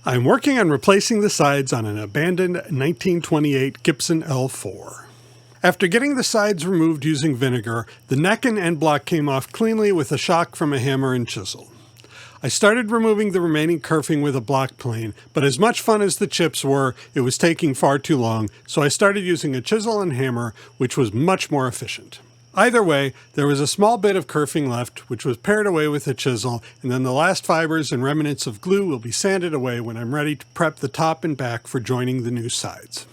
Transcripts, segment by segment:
I'm working on replacing the sides on an abandoned 1928 Gibson L4. After getting the sides removed using vinegar, the neck and end block came off cleanly with a shock from a hammer and chisel. I started removing the remaining kerfing with a block plane, but as much fun as the chips were, it was taking far too long, so I started using a chisel and hammer, which was much more efficient. Either way, there was a small bit of kerfing left, which was pared away with a chisel, and then the last fibers and remnants of glue will be sanded away when I'm ready to prep the top and back for joining the new sides.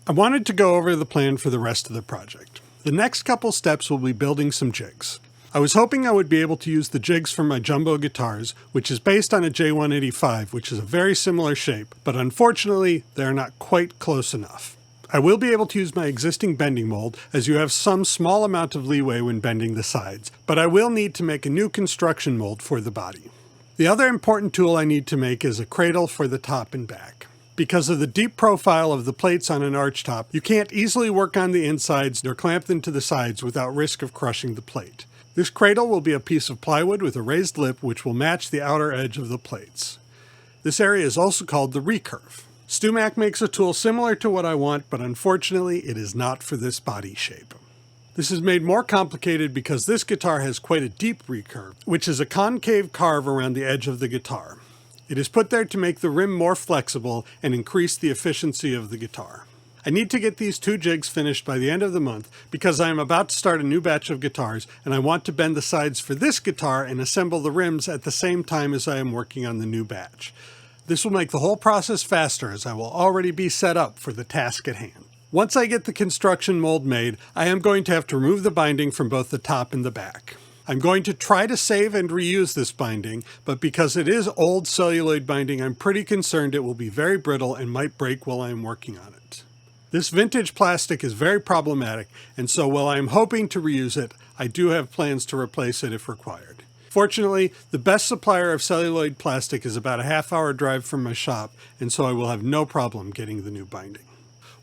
I wanted to go over the plan for the rest of the project. The next couple steps will be building some jigs. I was hoping I would be able to use the jigs from my jumbo guitars, which is based on a J185, which is a very similar shape, but unfortunately, they are not quite close enough. I will be able to use my existing bending mold, as you have some small amount of leeway when bending the sides, but I will need to make a new construction mold for the body. The other important tool I need to make is a cradle for the top and back. Because of the deep profile of the plates on an arch top, you can't easily work on the insides nor clamp them to the sides without risk of crushing the plate. This cradle will be a piece of plywood with a raised lip which will match the outer edge of the plates. This area is also called the recurve. StewMac makes a tool similar to what I want, but unfortunately it is not for this body shape. This is made more complicated because this guitar has quite a deep recurve, which is a concave carve around the edge of the guitar. It is put there to make the rim more flexible and increase the efficiency of the guitar. I need to get these two jigs finished by the end of the month because I am about to start a new batch of guitars and I want to bend the sides for this guitar and assemble the rims at the same time as I am working on the new batch. This will make the whole process faster as I will already be set up for the task at hand. Once I get the construction mold made, I am going to have to remove the binding from both the top and the back. I'm going to try to save and reuse this binding, but because it is old celluloid binding, I'm pretty concerned it will be very brittle and might break while I am working on it. This vintage plastic is very problematic, and so while I am hoping to reuse it, I do have plans to replace it if required. Fortunately, the best supplier of celluloid plastic is about a half-hour drive from my shop, and so I will have no problem getting the new binding.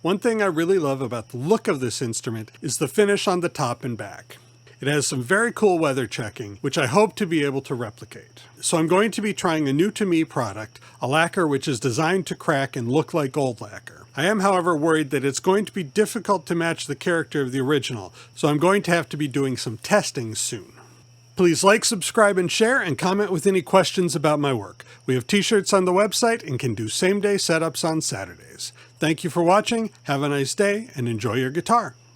One thing I really love about the look of this instrument is the finish on the top and back. It has some very cool weather checking, which I hope to be able to replicate. So I'm going to be trying a new-to-me product, a lacquer which is designed to crack and look like old lacquer. I am, however, worried that it's going to be difficult to match the character of the original, so I'm going to have to be doing some testing soon. Please like, subscribe, and share, and comment with any questions about my work. We have t-shirts on the website and can do same-day setups on Saturdays. Thank you for watching, have a nice day, and enjoy your guitar.